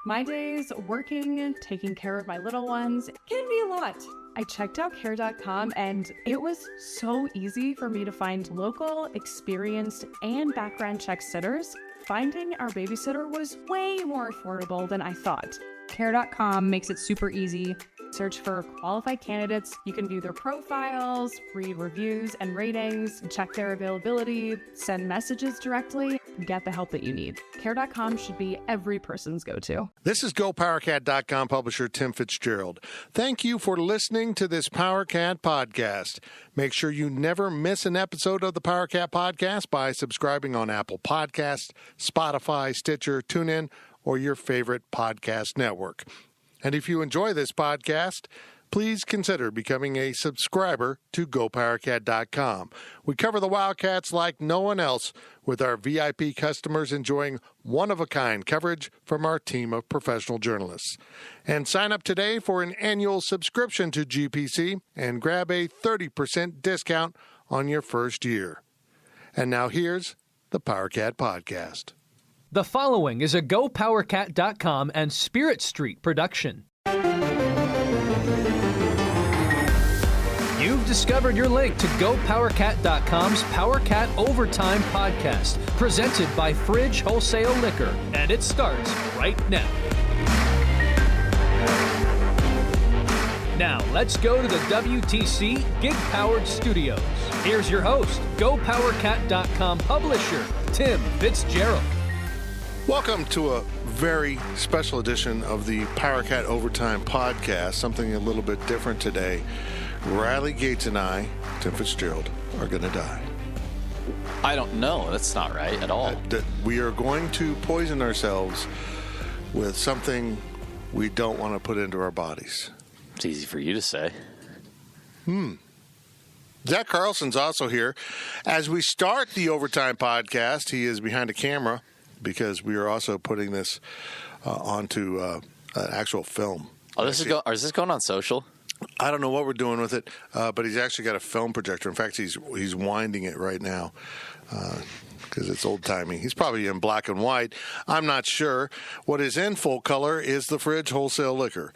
My days working, taking care of my little ones can be a lot. I checked out care.com and it was so easy for me to find local, experienced, and background check sitters. Finding our babysitter was way more affordable than I thought. Care.com makes it super easy. Search for qualified candidates. You can view their profiles, read reviews and ratings, check their availability, send messages directly, and get the help that you need. Care.com should be every person's go-to. This is GoPowerCat.com publisher Tim Fitzgerald. Thank you for listening to this PowerCat podcast. Make sure you never miss an episode of the PowerCat podcast by subscribing on Apple Podcasts, Spotify, Stitcher, TuneIn, or your favorite podcast network. And if you enjoy this podcast, please consider becoming a subscriber to GoPowerCat.com. We cover the Wildcats like no one else, with our VIP customers enjoying one-of-a-kind coverage from our team of professional journalists. And sign up today for an annual subscription to GPC and grab a 30% discount on your first year. And now here's the PowerCat Podcast. The following is a GoPowerCat.com and Spirit Street production. You've discovered your link to GoPowerCat.com's PowerCat Overtime podcast, presented by Fridge Wholesale Liquor, and it starts right now. Now, let's go to the WTC Gig-Powered Studios. Here's your host, GoPowerCat.com publisher, Tim Fitzgerald. Welcome to a very special edition of the PowerCat Overtime podcast, something a little bit different today. Riley Gates and I, Tim Fitzgerald, are going to die. I don't know. That's not right at all. We are going to poison ourselves with something we don't want to put into our bodies. It's easy for you to say. Zach Carlson's also here. As we start the Overtime podcast, he is behind a camera, because we are also putting this onto an actual film. Oh, is this going on social? I don't know what we're doing with it, but he's actually got a film projector. In fact, he's winding it right now because it's old-timey. He's probably in black and white. I'm not sure. What is in full color is the Fridge Wholesale Liquor.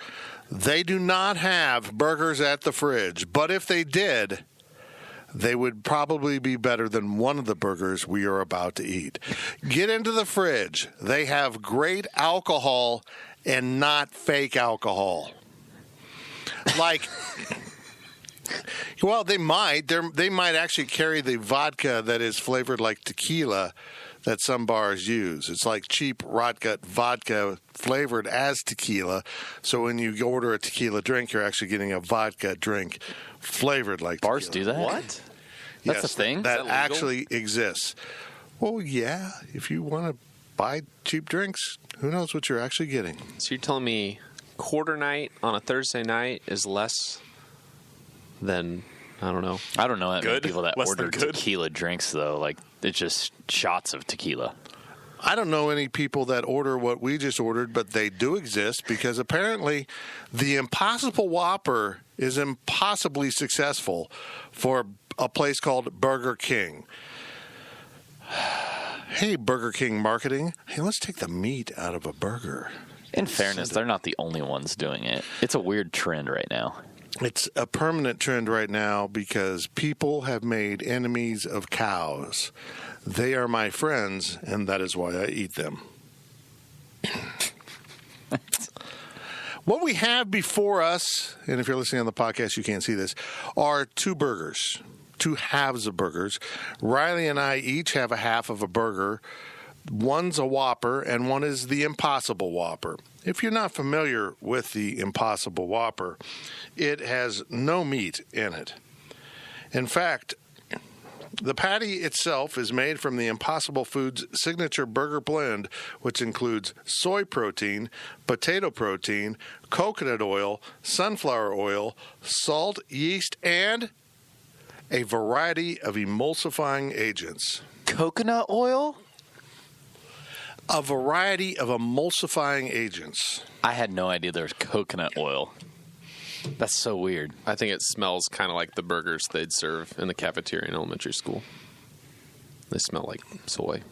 They do not have burgers at the Fridge, but if they did, they would probably be better than one of the burgers we are about to eat. Get into the Fridge. They have great alcohol and not fake alcohol. Like, well, they might. They might actually carry the vodka that is flavored like tequila that some bars use. It's like cheap vodka flavored as tequila. So when you order a tequila drink, you're actually getting a vodka drink flavored like Bars tequila. do that? What? That's yes, a thing? That actually exists. Well, yeah. If you want to buy cheap drinks, who knows what you're actually getting. So you're telling me quarter night on a Thursday night is less than, I don't know. I don't know that many Good? people that Less order than good? tequila drinks, though. Like, it's just shots of tequila. I don't know any people that order what we just ordered, but they do exist because apparently the Impossible Whopper is impossibly successful for a place called Burger King. Hey, Burger King marketing. Hey, let's take the meat out of a burger. In fairness, they're not the only ones doing it. It's a weird trend right now. It's a permanent trend right now because people have made enemies of cows. They are my friends, and that is why I eat them. What we have before us, and if you're listening on the podcast, you can't see this, are two burgers, two halves of burgers. Riley and I each have a half of a burger. One's a Whopper, and one is the Impossible Whopper. If you're not familiar with the Impossible Whopper, it has no meat in it. In fact, the patty itself is made from the Impossible Foods signature burger blend, which includes soy protein, potato protein, coconut oil, sunflower oil, salt, yeast, and a variety of emulsifying agents. Coconut oil? A variety of emulsifying agents. I had no idea there was coconut oil. That's so weird. I think it smells kind of like the burgers they'd serve in the cafeteria in elementary school. They smell like soy.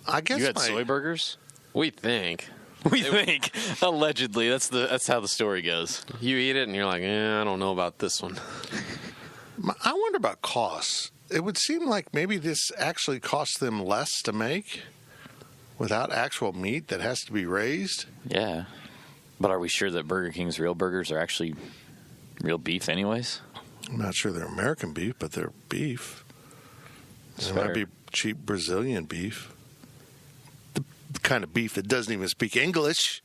I guess You had soy burgers? We think. We think allegedly that's how the story goes. You eat it and you're like, I don't know about this one. I wonder about costs. It would seem like maybe this actually costs them less to make without actual meat that has to be raised. Yeah, but are we sure that Burger King's real burgers are actually real beef, anyways? I'm not sure they're American beef, but they're beef. It's It fair. might be cheap Brazilian beef. The kind of beef that doesn't even speak English.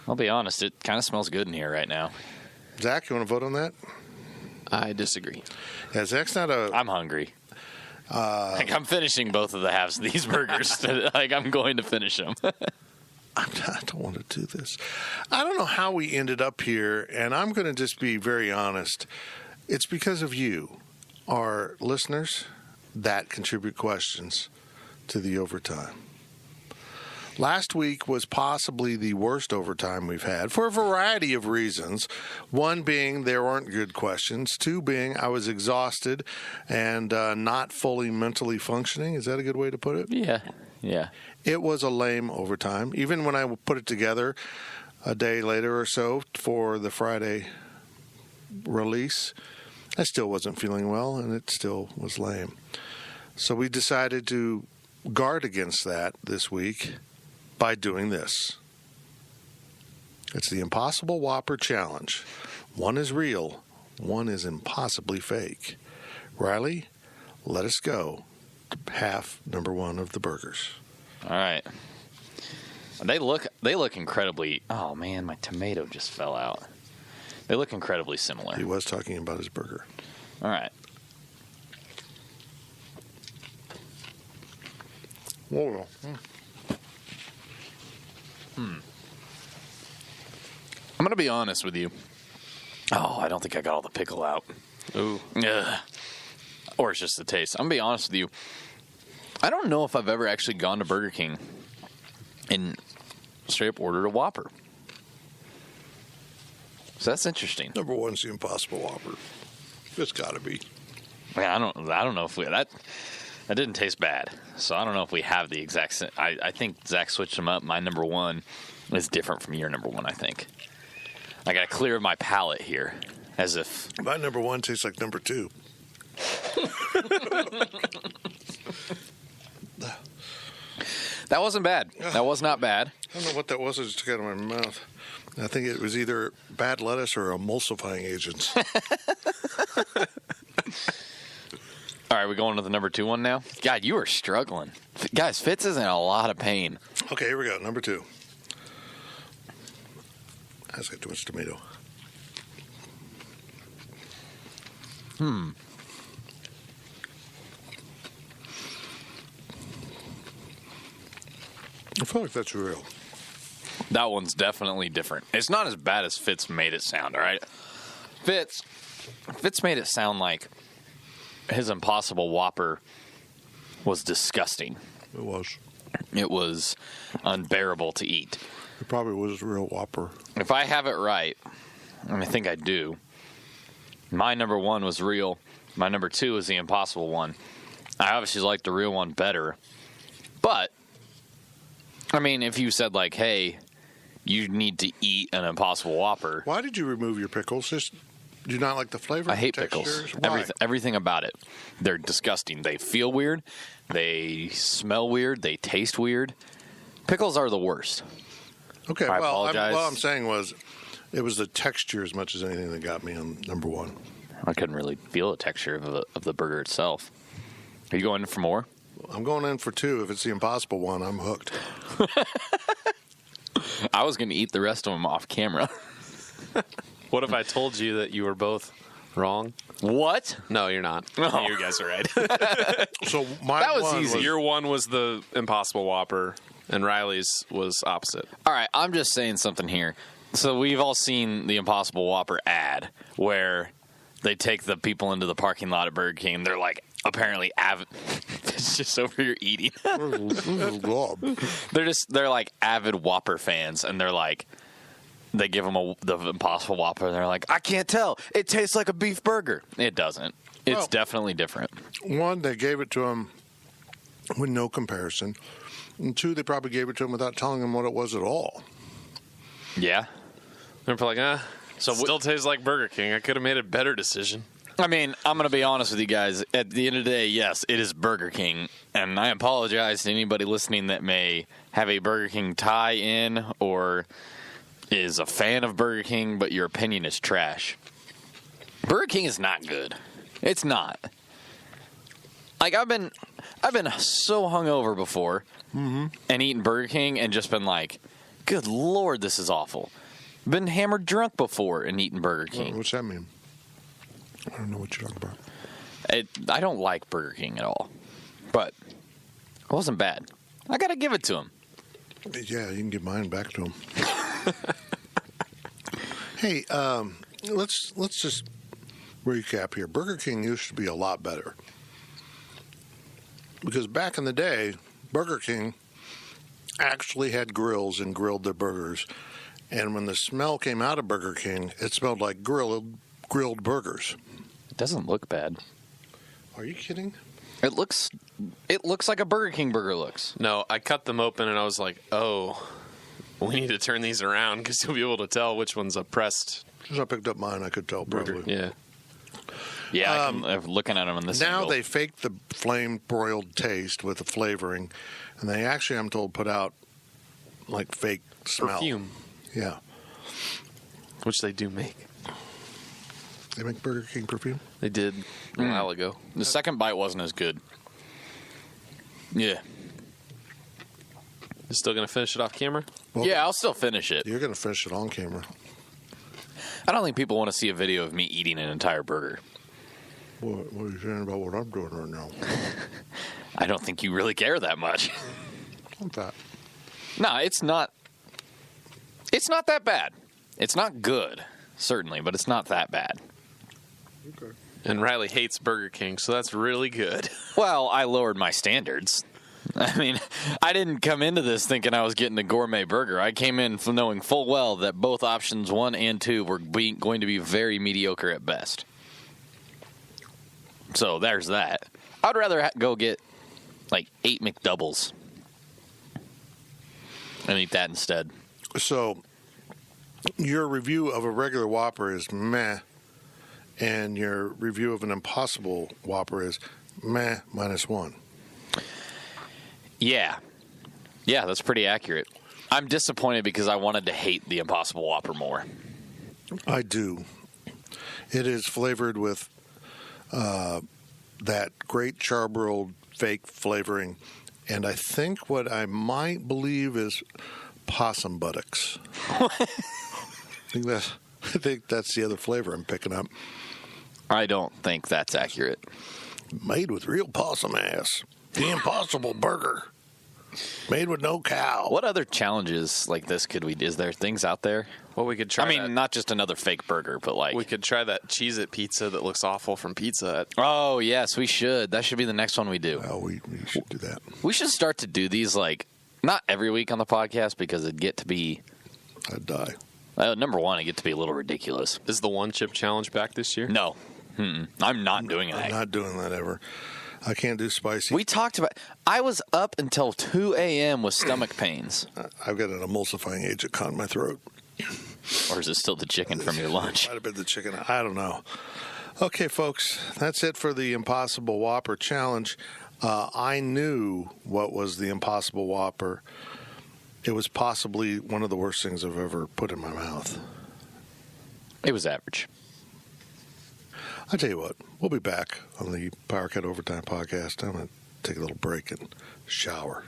I'll be honest, it kind of smells good in here right now. Zach, you want to vote on that? I disagree. Yeah, Zach's not a... I'm hungry. I'm finishing both of the halves of these burgers. I'm going to finish them. I don't want to do this. I don't know how we ended up here, and I'm going to just be very honest. It's because of you, our listeners, that contribute questions to the overtime. Last week was possibly the worst overtime we've had for a variety of reasons. One being there weren't good questions. Two being I was exhausted and not fully mentally functioning. Is that a good way to put it? Yeah. It was a lame overtime. Even when I put it together a day later or so for the Friday release, I still wasn't feeling well, and it still was lame. So we decided to guard against that this week by doing this. It's the Impossible Whopper Challenge. One is real, one is impossibly fake. Riley, let us go to half number one of the burgers. All right. They look incredibly... Oh, man, my tomato just fell out. They look incredibly similar. He was talking about his burger. All right. Whoa. I'm going to be honest with you. Oh, I don't think I got all the pickle out. Ooh. Ugh. Or it's just the taste. I'm going to be honest with you. I don't know if I've ever actually gone to Burger King and straight up ordered a Whopper. So that's interesting. Number one's the Impossible Whopper. It's got to be. Man, I don't know if we that didn't taste bad. So I don't know if we have the exact same. I think Zach switched them up. My number one is different from your number one, I think. I got to clear my palate here as if My number one tastes like number two. that wasn't bad. That was not bad. I don't know what that was. I just took it out of my mouth. I think it was either bad lettuce or emulsifying agents. All right, we going to the number two one now? God, you are struggling. Guys, Fitz is in a lot of pain. Okay, here we go. Number two. That's got too much tomato. I feel like that's real. That one's definitely different. It's not as bad as Fitz made it sound, all right? Fitz made it sound like his Impossible Whopper was disgusting. It was. It was unbearable to eat. It probably was a real Whopper. If I have it right, and I think I do, my number one was real. My number two is the Impossible one. I obviously like the real one better. But, I mean, if you said, like, hey, you need to eat an Impossible Whopper. Why did you remove your pickles? Just do you not like the flavor? I hate textures? pickles. Why? Everything about it. They're disgusting. They feel weird. They smell weird. They taste weird. Pickles are the worst. Okay, I well, apologize. what I'm saying was it was the texture as much as anything that got me on number one. I couldn't really feel the texture of the burger itself. Are you going in for more? I'm going in for two. If it's the Impossible one, I'm hooked. I was going to eat the rest of them off camera. What if I told you that you were both wrong? What? No, you're not. Oh. You guys are right. So my That was one easy. Your one was the Impossible Whopper, and Riley's was opposite. All right, I'm just saying something here. So we've all seen the Impossible Whopper ad where they take the people into the parking lot at Burger King and they're like apparently avid. It's just over here eating. They're like avid Whopper fans, and they're like, they give them the Impossible Whopper, and they're like, I can't tell. It tastes like a beef burger. It doesn't. It's Well- definitely different. One, they gave it to him with no comparison. And 2, they probably gave it to him without telling him what it was at all. Yeah. They're like, still tastes like Burger King. I could have made a better decision. I mean, I'm going to be honest with you guys. At the end of the day, yes, it is Burger King. And I apologize to anybody listening that may have a Burger King tie-in or is a fan of Burger King, but your opinion is trash. Burger King is not good. It's not. Like, I've been so hungover before and eaten Burger King and just been like, good Lord, this is awful. Been hammered drunk before and eaten Burger King. What's that mean? I don't know what you're talking about. I don't like Burger King at all, but it wasn't bad. I got to give it to him. Yeah, you can give mine back to him. Hey, let's just recap here. Burger King used to be a lot better. Because back in the day, Burger King actually had grills and grilled their burgers. And when the smell came out of Burger King, it smelled like grilled burgers. It doesn't look bad. Are you kidding? It looks like a Burger King burger looks. No, I cut them open and I was like, oh, we need to turn these around because you'll be able to tell which one's a pressed As I picked up mine, I could tell burger. probably. Yeah. Yeah, I'm looking at them in this Now angle. they faked the flame broiled taste with the flavoring, and they actually, I'm told, put out like fake smell. Perfume, Yeah. which they do make. They make Burger King perfume? They did a while ago. The second bite wasn't as good. Yeah. You still going to finish it off camera? Well, Yeah, I'll still finish it. You're going to finish it on camera. I don't think people want to see a video of me eating an entire burger. What are you saying about what I'm doing right now? I don't think you really care that much. I'm fat. No, it's not. It's not that bad. It's not good, certainly, but it's not that bad. Okay. And Riley hates Burger King, so that's really good. Well, I lowered my standards. I mean, I didn't come into this thinking I was getting a gourmet burger. I came in knowing full well that both options 1 and 2 were going to be very mediocre at best. So there's that. I'd rather go get like 8 McDoubles and eat that instead. So, your review of a regular Whopper is meh, and your review of an Impossible Whopper is meh -1. Yeah, that's pretty accurate. I'm disappointed because I wanted to hate the Impossible Whopper more. I do. It is flavored with that great charbroiled fake flavoring, and I think what I might believe is possum buttocks. I think that's the other flavor I'm picking up. I don't think that's accurate. Made with real possum ass. The Impossible Burger. Made with no cow. What other challenges like this could we do? Is there things out there? Well, we could try I mean, that. not just another fake burger, but like... We could try that Cheez-It pizza that looks awful from Pizza Hut. Oh, yes, we should. That should be the next one we do. Well, we should do that. We should start to do these, like, not every week on the podcast because it'd get to be... I'd die. Number one, it'd get to be a little ridiculous. Is the one chip challenge back this year? No. I'm not doing I'm that. not doing that ever. I can't do spicy. We talked about... I was up until 2 a.m. with stomach pains. I've got an emulsifying agent caught in my throat. Or is it still the chicken from your lunch? Might have been the chicken. I don't know. Okay, folks, that's it for the Impossible Whopper Challenge. I knew what was the Impossible Whopper. It was possibly one of the worst things I've ever put in my mouth. It was average. I tell you what, we'll be back on the Power Cat Overtime podcast. I'm going to take a little break and shower.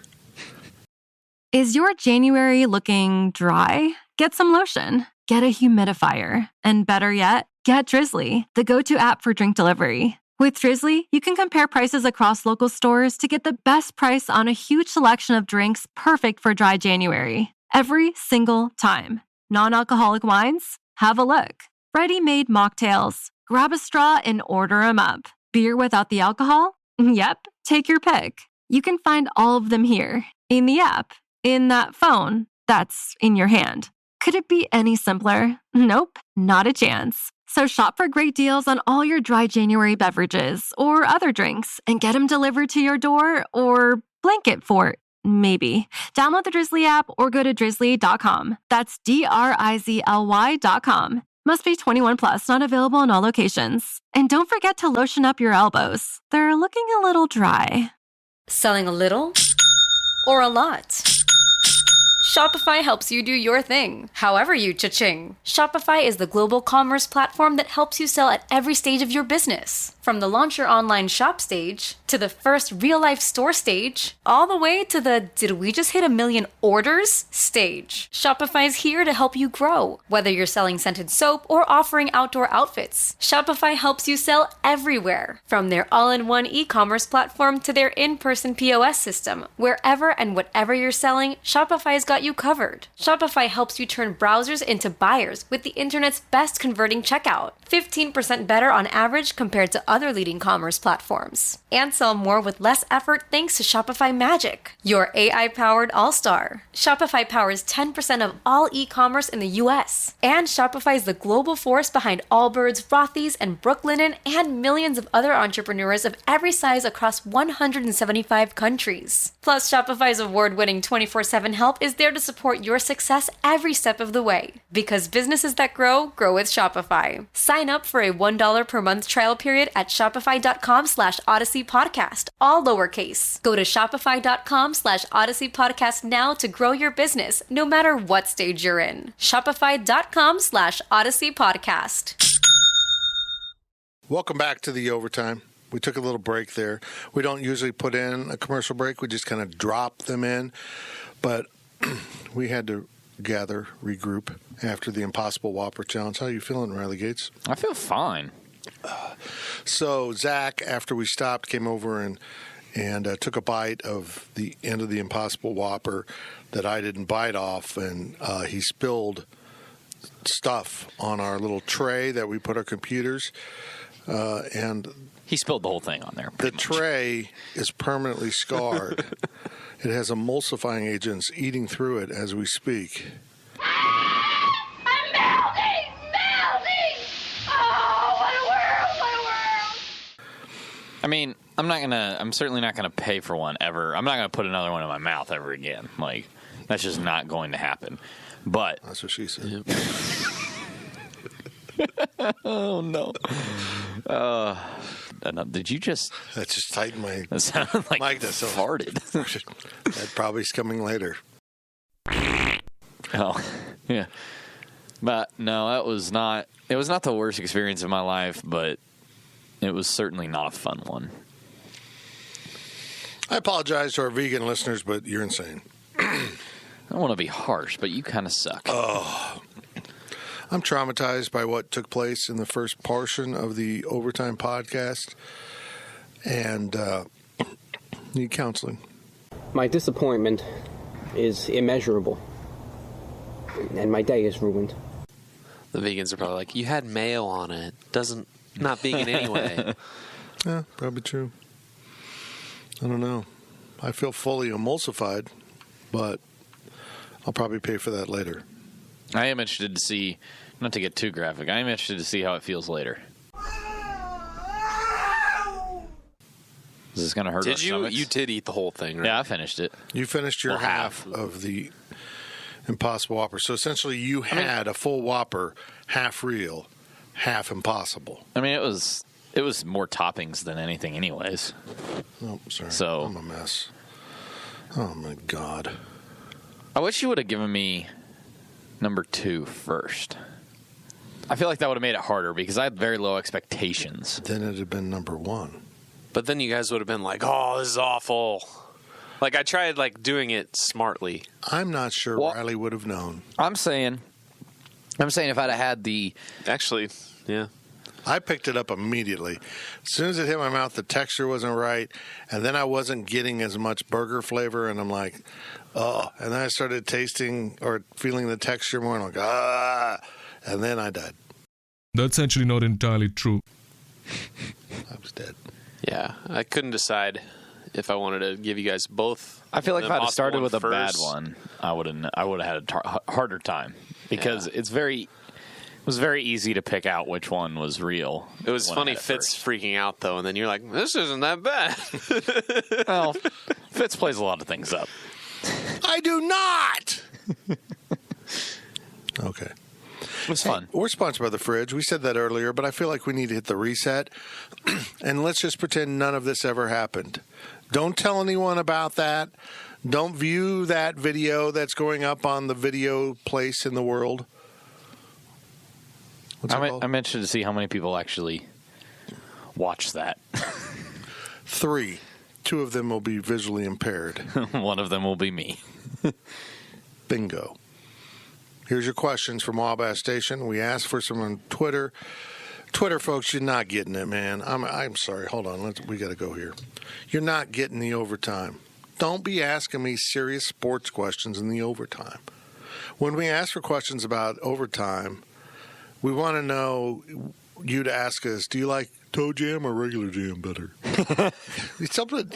Is your January looking dry? Get some lotion. Get a humidifier. And better yet, get Drizzly, the go-to app for drink delivery. With Drizzly, you can compare prices across local stores to get the best price on a huge selection of drinks perfect for dry January. Every single time. Non-alcoholic wines? Have a look. Ready-made mocktails? Grab a straw and order them up. Beer without the alcohol? Yep, take your pick. You can find all of them here, in the app, in that phone that's in your hand. Could it be any simpler? Nope, not a chance. So shop for great deals on all your dry January beverages or other drinks and get them delivered to your door or blanket fort Maybe. Download the Drizzly app or go to drizzly.com. That's DRIZLY.com. Must be 21 plus, not available in all locations. And don't forget to lotion up your elbows. They're looking a little dry. Selling a little or a lot? Shopify helps you do your thing, however you cha-ching. Shopify is the global commerce platform that helps you sell at every stage of your business. From the launch your online shop stage, to the first real-life store stage, all the way to the did we just hit 1 million orders stage. Shopify's here to help you grow. Whether you're selling scented soap or offering outdoor outfits, Shopify helps you sell everywhere. From their all-in-one e-commerce platform to their in-person POS system, wherever and whatever you're selling, Shopify's got you covered. Shopify helps you turn browsers into buyers with the internet's best converting checkout. 15% better on average compared to other leading commerce platforms. And sell more with less effort thanks to Shopify Magic, your AI-powered all-star. Shopify powers 10% of all e-commerce in the US. And Shopify is the global force behind Allbirds, Rothy's, and Brooklinen, and millions of other entrepreneurs of every size across 175 countries. Plus, Shopify's award-winning 24/7 help is there to support your success every step of the way. Because businesses that grow, grow with Shopify. Sign up for a $1 per month trial period at shopify.com/Odyssey Podcast, all lowercase. Go to shopify.com/Odyssey Podcast now to grow your business, no matter what stage you're in. Shopify.com/Odyssey Podcast. Welcome back to the Overtime. We took a little break there. We don't usually put in a commercial break. We just kind of drop them in. But we had to gather, regroup after the Impossible Whopper Challenge. How are you feeling, Riley Gates? I feel fine. So Zach, after we stopped, came over and took a bite of the end of the Impossible Whopper that I didn't bite off, and he spilled stuff on our little tray that we put our computers, and He spilled the whole thing on there. the tray is permanently scarred. It has emulsifying agents eating through it as we speak. I'm melting! Melting! Oh, what a world! What a world! I mean, I'm certainly not gonna pay for one ever. I'm not gonna put another one in my mouth ever again. Like, that's just not going to happen. But That's what she said. oh no. Did you just? That just tightened my That sounded like mic. you That's so farted. That probably is coming later. Oh, yeah. But no, it was not the worst experience of my life, but it was certainly not a fun one. I apologize to our vegan listeners, but you're insane. I don't want to be harsh, but you kind of suck. I'm traumatized by what took place in the first portion of the Overtime podcast and need counseling. My disappointment is immeasurable, and my day is ruined. The vegans are probably like, you had mayo on it. Not vegan anyway. Yeah, probably true. I don't know. I feel fully emulsified, but I'll probably pay for that later. I am interested to see, not to get too graphic, I am interested to see how it feels later. Is this going to hurt our Did you? stomachs? You did eat the whole thing, right? Yeah, I finished it. You finished your Well, half half. of the Impossible Whopper. So essentially you had a full Whopper, half real, half impossible. I mean, it was more toppings than anything anyways. Oh, sorry. So- I'm a mess. Oh, my God. I wish you would have given me number 2 first. I feel like that would have made it harder because I had very low expectations. Then it had been number 1. But then you guys would have been like, oh, this is awful. Like, I tried, doing it smartly. I'm not sure Well- Riley would have known. I'm saying if I'd have had the... Actually, yeah. I picked it up immediately. As soon as it hit my mouth, the texture wasn't right, and then I wasn't getting as much burger flavor, and I'm like, oh. And then I started tasting or feeling the texture more, and I'm like, ah. And then I died. That's actually not entirely true. I was dead. Yeah. I couldn't decide if I wanted to give you guys both. I feel like if I'd have started with a first. bad one, I would have had a harder time because it was very easy to pick out which one was real. It was when I funny, had it Fitz first. freaking out, though, and then you're like, this isn't that bad. Well, Fitz plays a lot of things up. I do not. Okay. It was fun. We're sponsored by The Fridge. We said that earlier, but I feel like we need to hit the reset. And let's just pretend none of this ever happened. Don't tell anyone about that. Don't view that video that's going up on the video place in the world. What's it called? I'm interested to see how many people actually watch that. 3. 2 of them will be visually impaired. One of them will be me. Bingo. Here's your questions from Wabash Station. We asked for some on Twitter. Twitter, folks, you're not getting it, man. I'm sorry. Hold on. We got to go here. You're not getting the overtime. Don't be asking me serious sports questions in the overtime. When we ask for questions about overtime, we want to know you to ask us, do you like toe jam or regular jam better? It's something,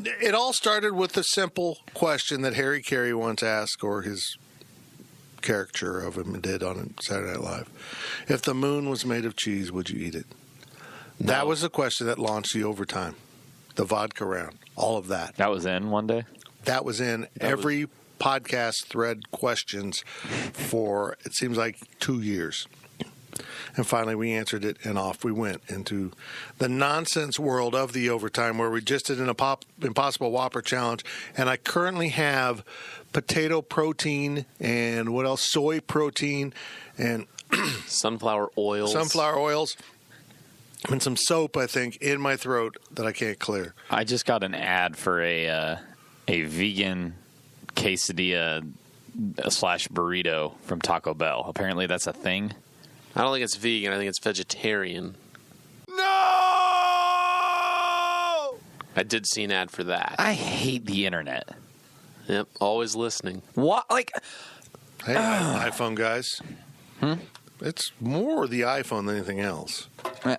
it all started with a simple question that Harry Carey once asked, or his caricature of him did on Saturday Night Live. If the moon was made of cheese, would you eat it? No. That was the question that launched the overtime, the vodka round, all of that. That was in one day? That was in every podcast thread questions for, it seems like, 2 years. And finally, we answered it, and off we went into the nonsense world of the overtime, where we just did an Impossible Whopper challenge. And I currently have potato protein and what else? Soy protein and sunflower oils. And some soap, I think, in my throat that I can't clear. I just got an ad for a vegan quesadilla / burrito from Taco Bell. Apparently, that's a thing. I don't think it's vegan. I think it's vegetarian. No! I did see an ad for that. I hate the internet. Yep, always listening. What? Like, hey, iPhone guys. It's more the iPhone than anything else. I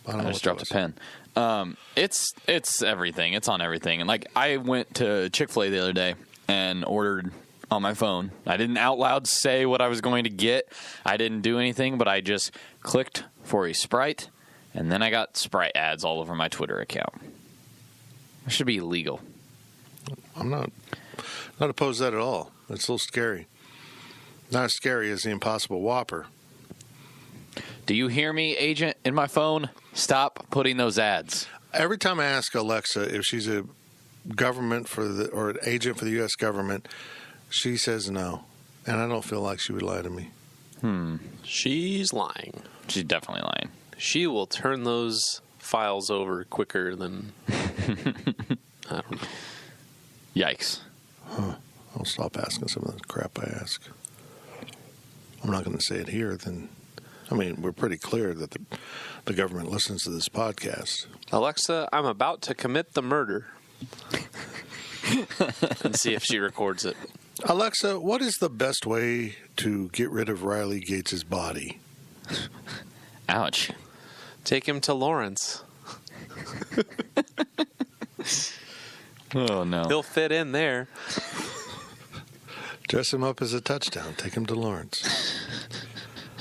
just dropped a pen. It's everything. It's on everything. And like, I went to Chick-fil-A the other day and ordered on my phone. I didn't out loud say what I was going to get. I didn't do anything, but I just clicked for a Sprite, and then I got Sprite ads all over my Twitter account. It should be illegal. I'm not opposed to that at all. It's a little scary. Not as scary as the Impossible Whopper. Do you hear me, agent, in my phone? Stop putting those ads. Every time I ask Alexa if she's a government or an agent for the U.S. government, she says no. And I don't feel like she would lie to me. She's lying. She's definitely lying. She will turn those files over quicker than... I don't know. Yikes. I'll stop asking some of the crap I ask. I'm not going to say it here. We're pretty clear that the government listens to this podcast. Alexa, I'm about to commit the murder. And see if she records it. Alexa, what is the best way to get rid of Riley Gates' body? Ouch. Take him to Lawrence. Oh, no. He'll fit in there. Dress him up as a touchdown. Take him to Lawrence.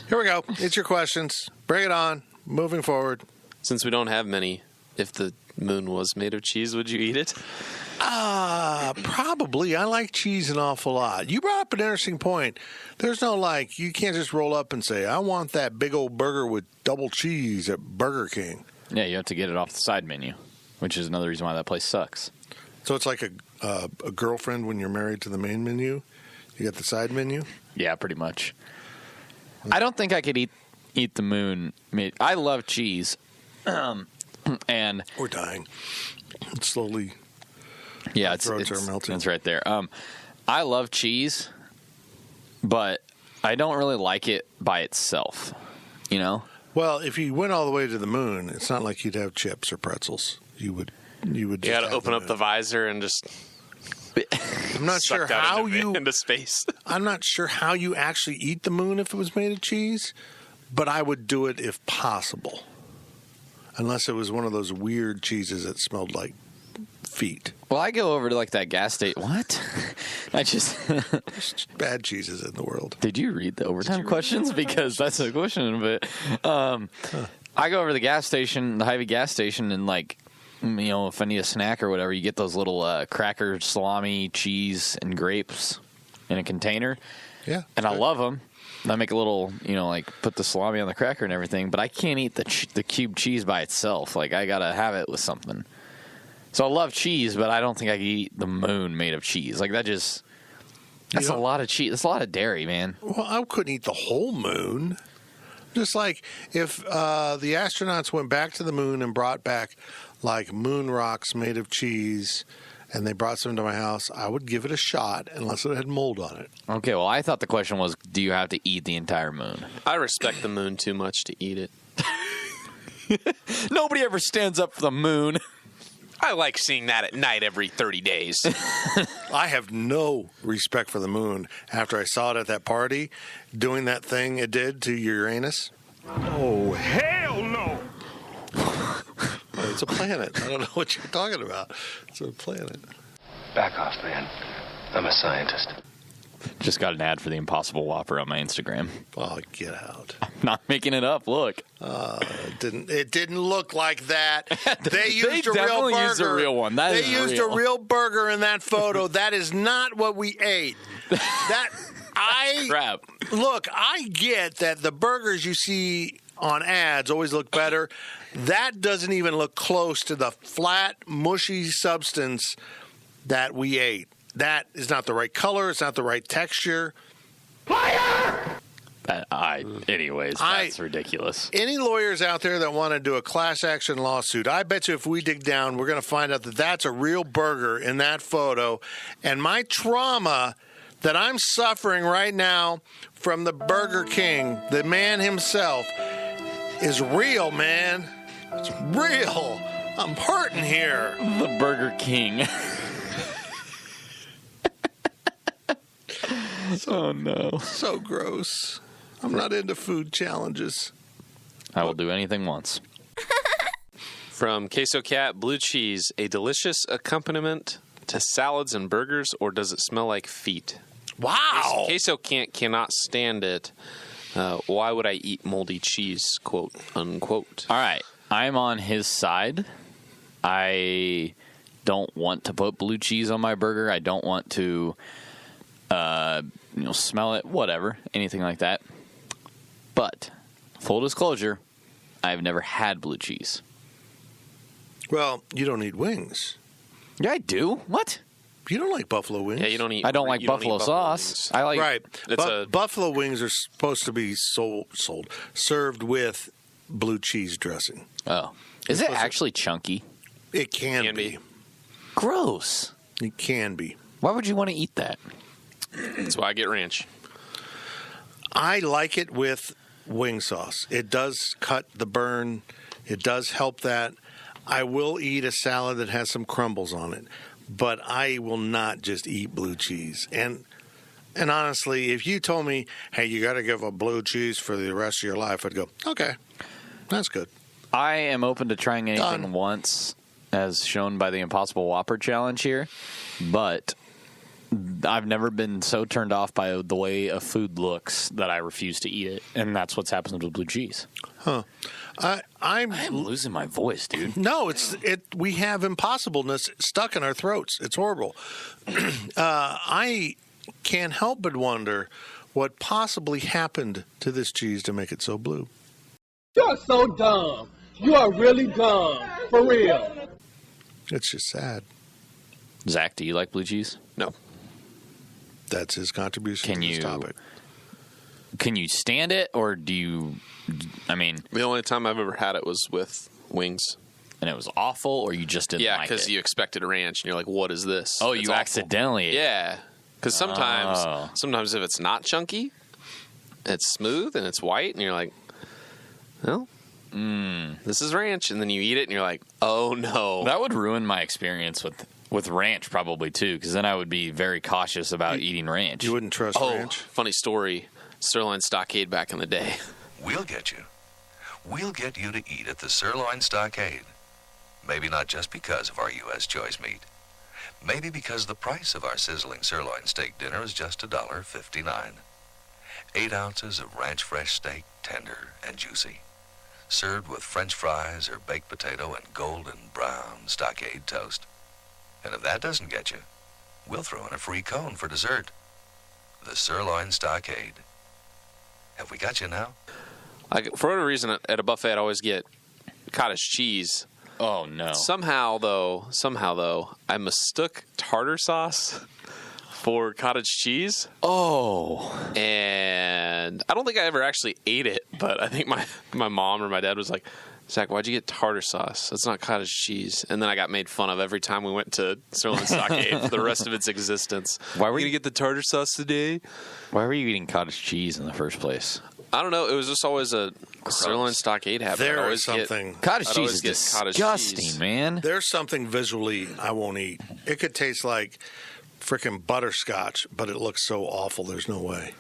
Here we go. It's your questions. Bring it on. Moving forward. Since we don't have many, if the moon was made of cheese, would you eat it? Probably. I like cheese an awful lot. You brought up an interesting point. There's no you can't just roll up and say, I want that big old burger with double cheese at Burger King. Yeah, you have to get it off the side menu, which is another reason why that place sucks. So it's like a girlfriend when you're married to the main menu? You got the side menu? Yeah, pretty much. I don't think I could eat the moon. I love cheese. And we're dying. It's slowly... Yeah, throats are melting. It's right there. I love cheese, but I don't really like it by itself. You know? Well, if you went all the way to the moon, it's not like you'd have chips or pretzels. You would. You got to open up the visor and just. I'm not sure how into space. I'm not sure how you actually eat the moon if it was made of cheese, but I would do it if possible, unless it was one of those weird cheeses that smelled like feet. Well, I go over to that gas station. What? There's bad cheeses in the world. Did you read the overtime questions? Because that's a question. But I go over to the gas station, the Hy-Vee gas station, and if I need a snack or whatever, you get those little cracker, salami, cheese, and grapes in a container. Yeah. And I love them. I make a little, put the salami on the cracker and everything, but I can't eat the cubed cheese by itself. Like, I got to have it with something. So I love cheese, but I don't think I could eat the moon made of cheese. Like, that's a lot of cheese. That's a lot of dairy, man. Well, I couldn't eat the whole moon. Just like if the astronauts went back to the moon and brought back, like, moon rocks made of cheese, and they brought some to my house, I would give it a shot unless it had mold on it. Okay, well, I thought the question was, do you have to eat the entire moon? I respect the moon too much to eat it. Nobody ever stands up for the moon. I like seeing that at night every 30 days. I have no respect for the moon after I saw it at that party doing that thing it did to Uranus. Oh, hell no! It's a planet. I don't know what you're talking about. It's a planet. Back off, man. I'm a scientist. Just got an ad for the Impossible Whopper on my Instagram. Oh, get out. I'm not making it up. Look. It didn't look like that. They used a real burger. Used a real one. They used a real burger in that photo. That is not what we ate. Crap. Look, I get that the burgers you see on ads always look better. That doesn't even look close to the flat, mushy substance that we ate. That is not the right color. It's not the right texture. Anyways, that's ridiculous. Any lawyers out there that want to do a class action lawsuit, I bet you if we dig down, we're going to find out that that's a real burger in that photo. And my trauma that I'm suffering right now from the Burger King, the man himself, is real, man. It's real. I'm hurting here. The Burger King. Oh, no. So gross. I'm not into food challenges. I will do anything once. From Queso Cat, blue cheese, a delicious accompaniment to salads and burgers, or does it smell like feet? Wow. Queso cannot stand it. Why would I eat moldy cheese, quote, unquote? All right. I'm on his side. I don't want to put blue cheese on my burger. I don't want to, smell it, whatever, anything like that. But, full disclosure, I've never had blue cheese. Well, you don't eat wings. Yeah, I do. What? You don't like buffalo wings? Yeah, you don't eat. I don't like buffalo sauce. I like right. Buffalo wings are supposed to be served with blue cheese dressing. Oh, is it actually chunky? It can be. Gross. It can be. Why would you want to eat that? That's why I get ranch. I like it with wing sauce. It does cut the burn. It does help that. I will eat a salad that has some crumbles on it, but I will not just eat blue cheese. And honestly, if you told me, hey, you got to give up blue cheese for the rest of your life, I'd go, okay, that's good. I am open to trying anything once, as shown by the Impossible Whopper challenge here, but I've never been so turned off by the way a food looks that I refuse to eat it, and that's what's happened with blue cheese. Huh. I'm losing my voice, dude. No, we have impossibleness stuck in our throats. It's horrible. I can't help but wonder what possibly happened to this cheese to make it so blue. You're so dumb. You are really dumb. For real. It's just sad. Zach, do you like blue cheese? No. That's his contribution to this topic. Can you stand it, or do you... I mean... The only time I've ever had it was with wings. And it was awful, or you just didn't like it? Yeah, because you expected ranch, and you're like, what is this? Oh, it's you awful. accidentally... Yeah. Because sometimes if it's not chunky, it's smooth, and it's white, and you're like, well... this is ranch, and then you eat it, and you're like, oh, no. That would ruin my experience with ranch probably, too, because then I would be very cautious about eating ranch. You wouldn't trust ranch? Funny story. Sirloin Stockade back in the day. We'll get you. We'll get you to eat at the Sirloin Stockade. Maybe not just because of our U.S. choice meat. Maybe because the price of our sizzling sirloin steak dinner is just $1.59. 8 ounces of ranch fresh steak, tender and juicy. served with French fries or baked potato and golden brown stockade toast. And if that doesn't get you, we'll throw in a free cone for dessert. The Sirloin Stockade. Have we got you now? For whatever reason, at a buffet, I'd always get cottage cheese. Oh, no. Somehow, though, I mistook tartar sauce for cottage cheese. Oh. And I don't think I ever actually ate it, but I think my mom or my dad was like, Zach, why'd you get tartar sauce? That's not cottage cheese. And then I got made fun of every time we went to Sirloin Stockade for the rest of its existence. Why were you going to get the tartar sauce today? Why were you eating cottage cheese in the first place? I don't know. It was just always a Sirloin Stockade habit. There is something. Cottage cheese is disgusting, man. There's something visually I won't eat. It could taste like freaking butterscotch, but it looks so awful. There's no way.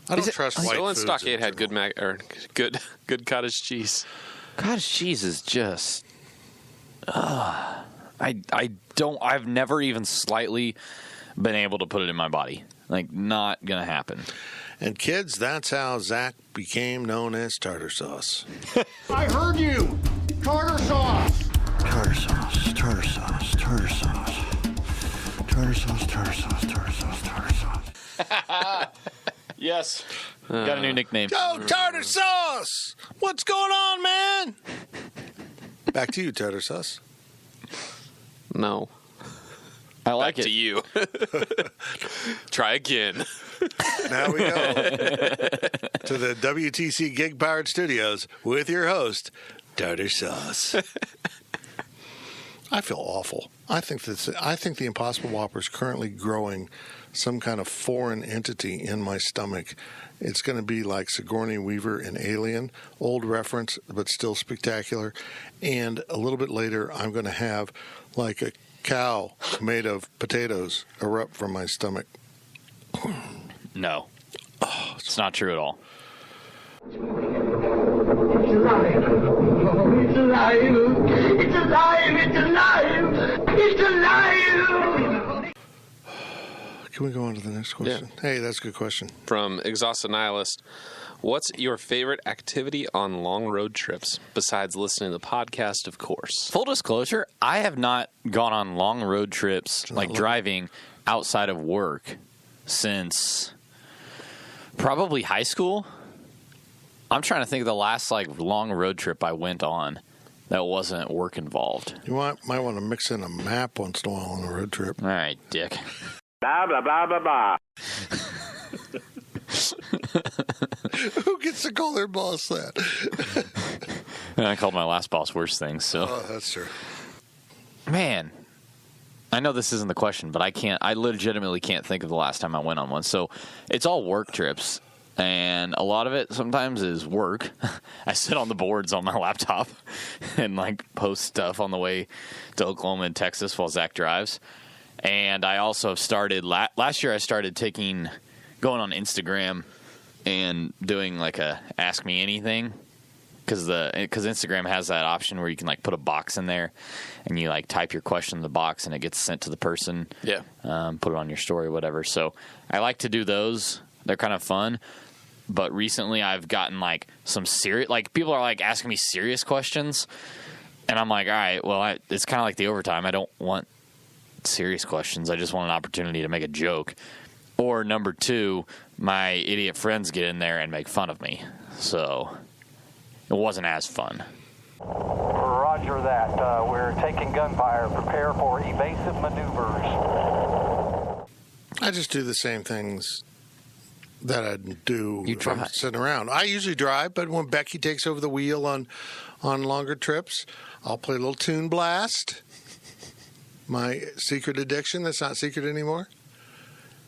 I don't trust white Sirloin foods. Stockade had good cottage cheese. Cottage cheese is just. I've never even slightly been able to put it in my body. Like, not gonna happen. And kids, that's how Zach became known as tartar sauce. I heard you! Tartar sauce! Tartar sauce, tartar sauce, tartar sauce. Tartar sauce, tartar sauce, tartar sauce, tartar sauce. Yes. Got a new nickname. Go tartar sauce! What's going on, man? Back to you, tartar sauce. No. I like Back it. to you. Try again. Now we go to the WTC Gig Powered Studios with your host, Tartar Sauce. I feel awful. I think the Impossible Whopper is currently growing some kind of foreign entity in my stomach. It's going to be like Sigourney Weaver in Alien, old reference, but still spectacular. And a little bit later, I'm going to have like a cow made of potatoes erupt from my stomach. No. It's not true at all. It's alive! It's alive! It's alive! It's alive! It's alive! Can we go on to the next question? Yeah. Hey, that's a good question. From Exhausted Nihilist. What's your favorite activity on long road trips, besides listening to the podcast, of course? Full disclosure, I have not gone on long road trips, like driving, outside of work since probably high school. I'm trying to think of the last long road trip I went on that wasn't work involved. You might want to mix in a map once in a while on a road trip. All right, dick. Blah, blah, blah, blah, blah. Who gets to call their boss that? And I called my last boss worse things, so. Oh, that's true. Man, I know this isn't the question, but I legitimately can't think of the last time I went on one. So it's all work trips, and a lot of it sometimes is work. I sit on the boards on my laptop and post stuff on the way to Oklahoma and Texas while Zach drives. And I also started last year. I started going on Instagram and doing a Ask Me Anything, because Instagram has that option where you can put a box in there and you type your question in the box and it gets sent to the person. Yeah. Put it on your story, whatever. So I like to do those. They're kind of fun. But recently I've gotten some serious, people are asking me serious questions, and I'm like, all right, well, it's kind of like the overtime. I don't want serious questions. I just want an opportunity to make a joke. Or number two, my idiot friends get in there and make fun of me. So it wasn't as fun. Roger that. We're taking gunfire. Prepare for evasive maneuvers. I just do the same things that I do if I'm sitting around. I usually drive, but when Becky takes over the wheel on longer trips, I'll play a little Toon Blast. My secret addiction that's not secret anymore.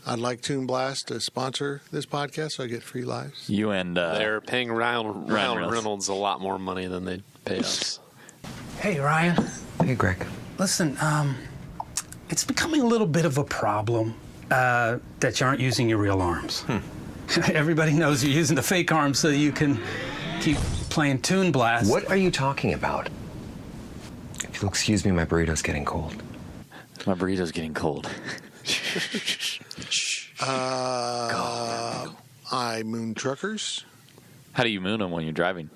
I'd like Toon Blast to sponsor this podcast so I get free lives. You and they're paying Ryan Reynolds a lot more money than they pay us. Hey, Ryan. Hey, Greg. Listen, it's becoming a little bit of a problem that you aren't using your real arms. Everybody knows you're using the fake arms so you can keep playing Toon Blast. What are you talking about? If you'll excuse me, my burrito's getting cold. My burrito's getting cold. I moon truckers. How do you moon them when you're driving?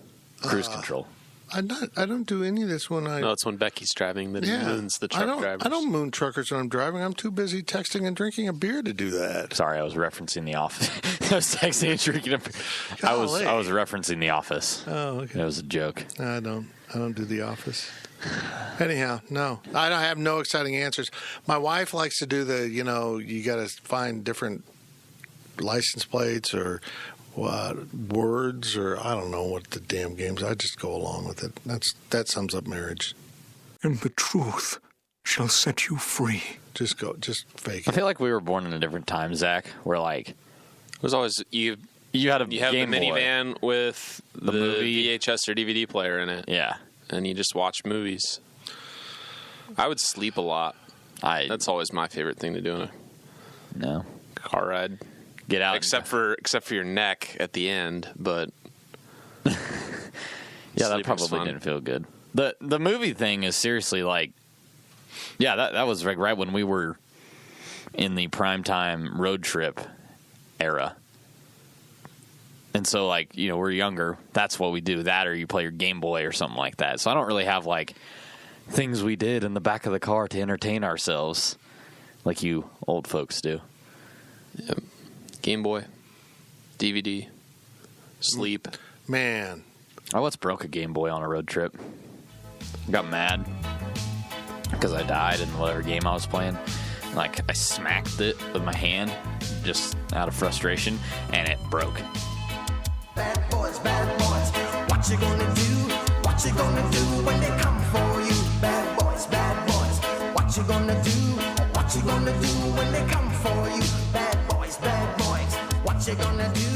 Cruise control. I don't do any of this when I. No, it's when Becky's driving that he moons the truck drivers. I don't moon truckers when I'm driving. I'm too busy texting and drinking a beer to do that. Sorry, I was referencing The Office. I was texting and drinking a beer. I was referencing The Office. Oh, okay. That was a joke. I don't do The Office. Anyhow, no. I have no exciting answers. My wife likes to do you got to find different license plates or words, or I don't know what the damn games. I just go along with it. That sums up marriage. And the truth shall set you free. Just fake it. I feel like we were born in a different time, Zach. Where it was always you have the minivan with the movie VHS or DVD player in it. Yeah, and you just watch movies. I would sleep a lot. That's always my favorite thing to do in a car ride. Get out, except for your neck at the end, but yeah, that probably didn't feel good. The movie thing is seriously that was right when we were in the primetime road trip era, and so we're younger. That's what we do. That or you play your Game Boy or something like that. So I don't really have things we did in the back of the car to entertain ourselves like you old folks do. Yep. Game Boy, DVD, sleep. Man. I once broke a Game Boy on a road trip. Got mad because I died in whatever game I was playing. I smacked it with my hand just out of frustration, and it broke. Bad boys, what you gonna do? What you gonna do when they come for you? Bad boys, what you gonna do? What you gonna do when they come for you? Bad boys, what you gonna do?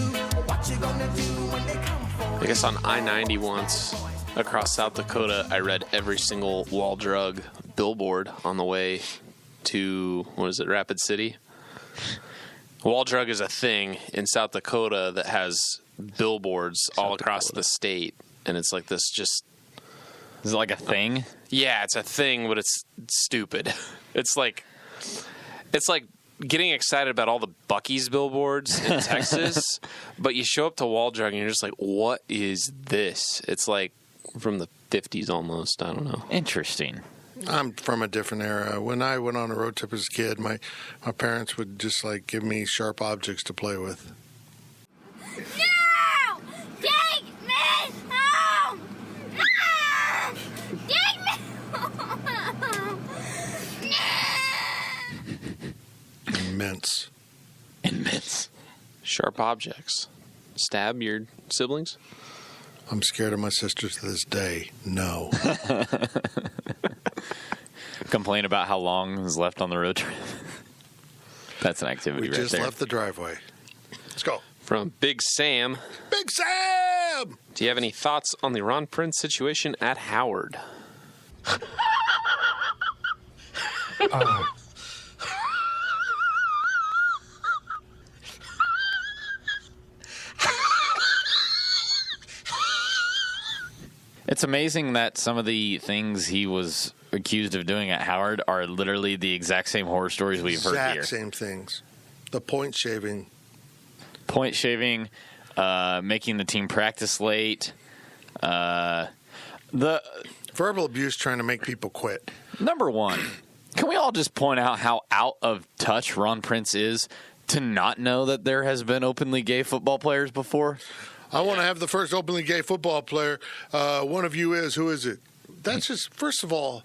What you gonna do when they come for you? I guess on I-90 once across South Dakota, I read every single Wall Drug billboard on the way to, Rapid City? Wall Drug is a thing in South Dakota that has billboards all across the state, and it's like this just... Is it like a thing? Yeah, it's a thing, but it's stupid. It's like getting excited about all the Buc-ee's billboards in Texas, but you show up to Wall Drug and you're just like, what is this? It's like from the 50s almost. I don't know. Interesting. I'm from a different era. When I went on a road trip as a kid, my parents would just give me sharp objects to play with. No! Take me home! No! Take me home! Immense. Sharp objects. Stab your siblings? I'm scared of my sisters to this day. No. Complain about how long is left on the road trip. That's an activity We just left the driveway. Let's go. From Big Sam. Big Sam! Do you have any thoughts on the Ron Prince situation at Howard? It's amazing that some of the things he was accused of doing at Howard are literally the exact same horror stories we've heard here. Exact same things. The point shaving. Making the team practice late. The verbal abuse trying to make people quit. Number one, can we all just point out how out of touch Ron Prince is to not know that there has been openly gay football players before? I want to have the first openly gay football player. One of you is. Who is it? That's just, first of all,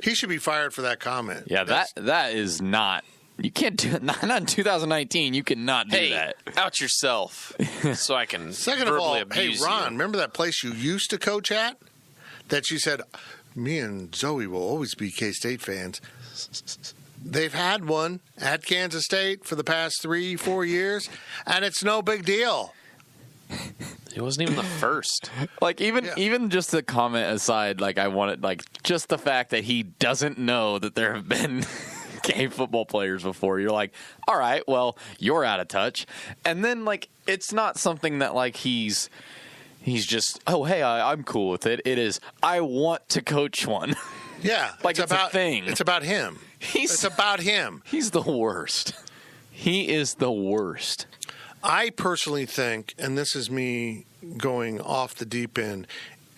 he should be fired for that comment. Yeah, that is not. You can't do it. Not in 2019. You cannot do that. Out yourself so I can Second of all, abuse hey, Ron, you. remember that place you used to coach at? That you said, me and Zoe will always be K-State fans. They've had one at Kansas State for the past 3-4 years, and it's no big deal. It wasn't even the first. Even just the comment aside, I wanted, just the fact that he doesn't know that there have been gay football players before. You're like, all right, well, you're out of touch. And then, it's not something that, he's just, oh, hey, I'm cool with it. It is, I want to coach one. Yeah. it's a thing. It's about him. It's about him. He's the worst. He is the worst. I personally think, and this is me going off the deep end,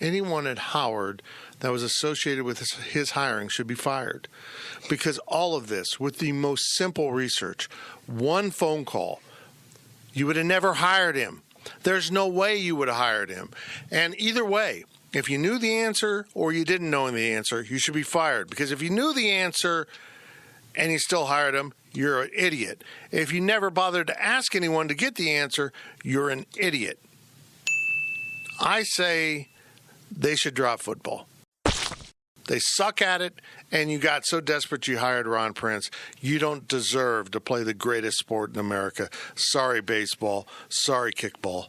anyone at Howard that was associated with his hiring should be fired. Because all of this, with the most simple research, one phone call, you would have never hired him. There's no way you would have hired him. And either way, if you knew the answer or you didn't know the answer, you should be fired. Because if you knew the answer and you still hired him, you're an idiot. If you never bothered to ask anyone to get the answer, you're an idiot. I say they should drop football. They suck at it, and you got so desperate you hired Ron Prince. You don't deserve to play the greatest sport in America. Sorry, baseball. Sorry, kickball.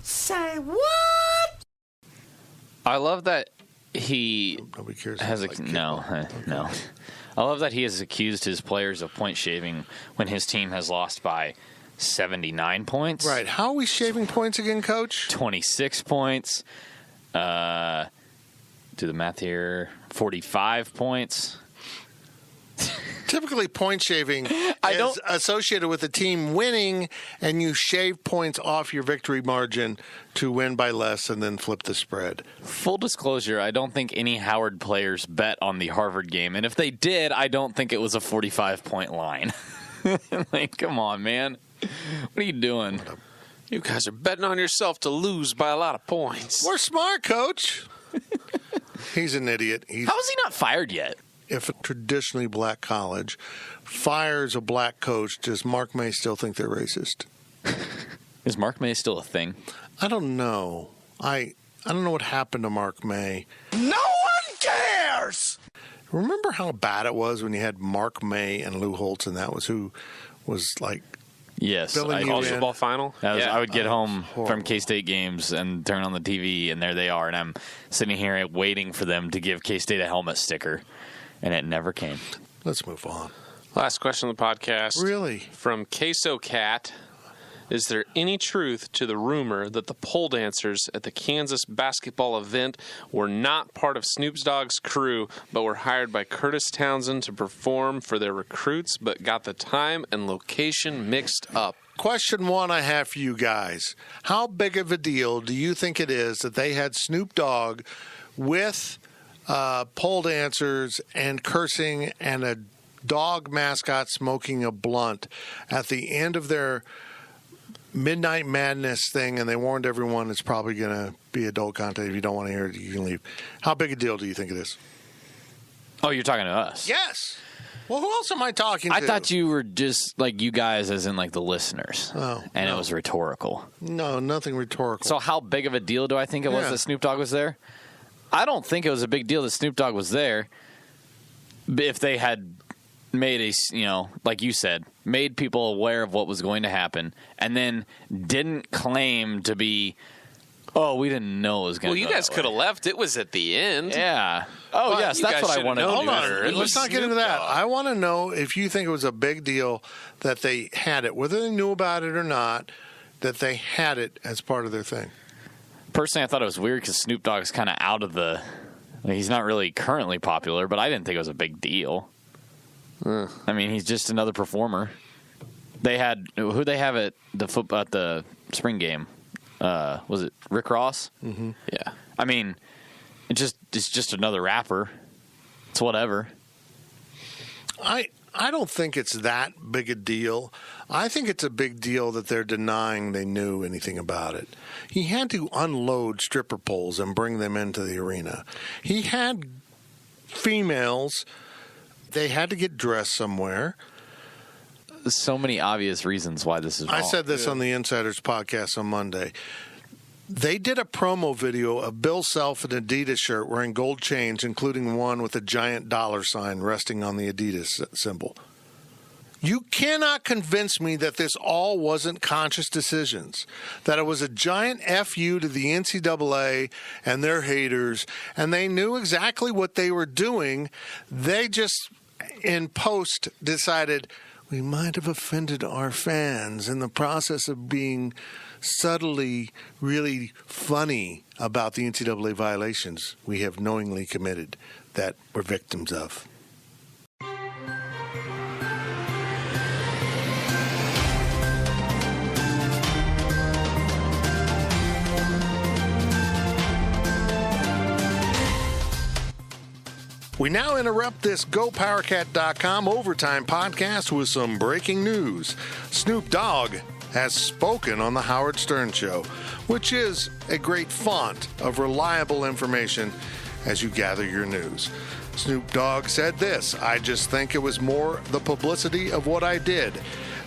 Say what? I love that he Nobody cares has about, like, no. I love that he has accused his players of point shaving when his team has lost by 79 points. Right. How are we shaving points again, Coach? 26 points. Do the math here. 45 points. Typically, point shaving is associated with a team winning, and you shave points off your victory margin to win by less and then flip the spread. Full disclosure, I don't think any Howard players bet on the Harvard game. And if they did, I don't think it was a 45-point line. Like, come on, man. What are you doing? You guys are betting on yourself to lose by a lot of points. We're smart, Coach. He's an idiot. How is he not fired yet? If a traditionally black college fires a black coach, does Mark May still think they're racist? Is Mark May still a thing? I don't know. I don't know what happened to Mark May. No one cares! Remember how bad it was when you had Mark May and Lou Holtz, and that was who was like... Yes, college football final. I would get home from K-State games and turn on the TV, and there they are, and I'm sitting here waiting for them to give K-State a helmet sticker, and it never came. Let's move on. Last question of the podcast. Really? From Queso Cat. Is there any truth to the rumor that the pole dancers at the Kansas basketball event were not part of Snoop Dogg's crew, but were hired by Curtis Townsend to perform for their recruits, but got the time and location mixed up? Question one I have for you guys. How big of a deal do you think it is that they had Snoop Dogg with pole dancers and cursing and a dog mascot smoking a blunt at the end of their Midnight Madness thing, and they warned everyone it's probably going to be adult content. If you don't want to hear it, you can leave. How big a deal do you think it is? Oh, you're talking to us? Yes. Well, who else am I talking to? I thought you were just like you guys as in like the listeners. Oh, and no. It was rhetorical. No, nothing rhetorical. So how big of a deal do I think it was that Snoop Dogg was there? I don't think it was a big deal that Snoop Dogg was there if they had made a, like you said, made people aware of what was going to happen, and then didn't claim to be, we didn't know it was going to Well, you guys could have left. It was at the end. Yeah. Oh, But yes, you that's guys what I should wanted have to known do. better. It Let's was not get into Snoop that. Dogg. I want to know if you think it was a big deal that they had it, whether they knew about it or not, that they had it as part of their thing. Personally, I thought it was weird because Snoop Dogg's kind of out of the. He's not really currently popular, but I didn't think it was a big deal. I mean, he's just another performer. They had who they have at the spring game. Was it Rick Ross? Mm-hmm. Yeah. I mean, it's just another rapper. It's whatever. I don't think it's that big a deal. I think it's a big deal that they're denying they knew anything about it. He had to unload stripper poles and bring them into the arena. He had females. They had to get dressed somewhere. So many obvious reasons why this is wrong. I said this on the Insiders podcast on Monday. They did a promo video of Bill Self in an Adidas shirt wearing gold chains, including one with a giant dollar sign resting on the Adidas symbol. You cannot convince me that this all wasn't conscious decisions, that it was a giant FU to the NCAA and their haters, and they knew exactly what they were doing. They just, in post, decided we might have offended our fans in the process of being subtly really funny about the NCAA violations we have knowingly committed that we're victims of. We now interrupt this GoPowerCat.com Overtime podcast with some breaking news. Snoop Dogg has spoken on the Howard Stern Show, which is a great font of reliable information as you gather your news. Snoop Dogg said this: "I just think it was more the publicity of what I did.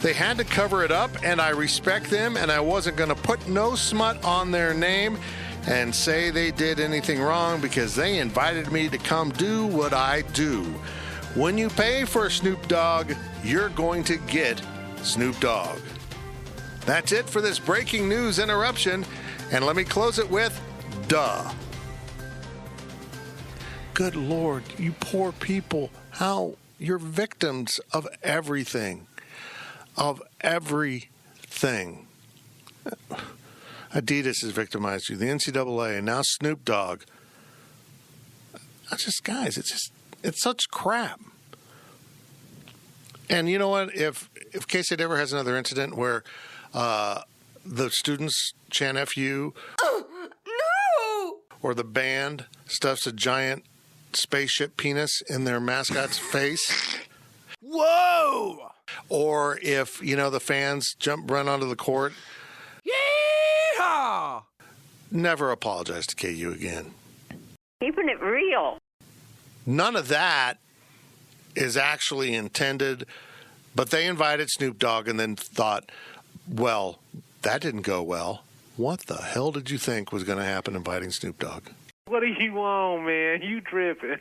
They had to cover it up, and I respect them, and I wasn't going to put no smut on their name and say they did anything wrong because they invited me to come do what I do. When you pay for Snoop Dogg, you're going to get Snoop Dogg." That's it for this breaking news interruption, and let me close it with duh. Good Lord, you poor people, how you're victims of everything. Of everything. Adidas has victimized you, the NCAA, and now Snoop Dogg. Guys, it's such crap. And you know what? If K-State ever has another incident where the students chant "F-U," no! Or the band stuffs a giant spaceship penis in their mascot's face. Whoa! Or if, the fans run onto the court. Yeehaw! Never apologize to KU again. Keeping it real. None of that is actually intended, but they invited Snoop Dogg and then thought, well, that didn't go well. What the hell did you think was going to happen inviting Snoop Dogg? What do you want, man? You tripping.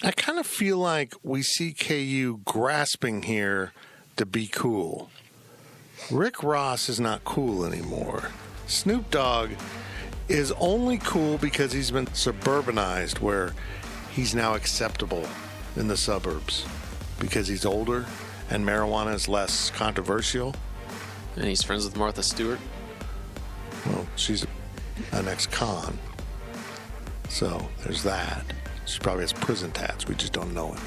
I kind of feel like we see KU grasping here to be cool. Rick Ross is not cool anymore. Snoop Dogg is only cool because he's been suburbanized, where he's now acceptable in the suburbs because he's older and marijuana is less controversial. And he's friends with Martha Stewart. Well, she's an ex-con. So there's that. She probably has prison tats. We just don't know it.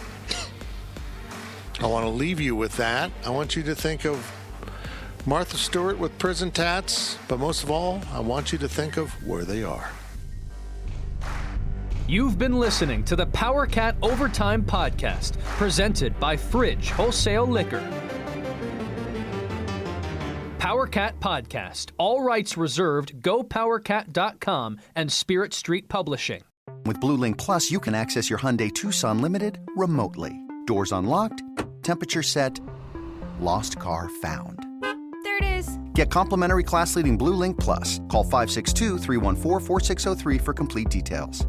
I want to leave you with that. I want you to think of Martha Stewart with prison tats, but most of all, I want you to think of where they are. You've been listening to the PowerCat Overtime Podcast, presented by Fridge Wholesale Liquor. PowerCat Podcast. All rights reserved. GoPowerCat.com and Spirit Street Publishing. With BlueLink Plus, you can access your Hyundai Tucson Limited remotely. Doors unlocked, temperature set, lost car found. There it is. Get complimentary class-leading BlueLink Plus. Call 562-314-4603 for complete details.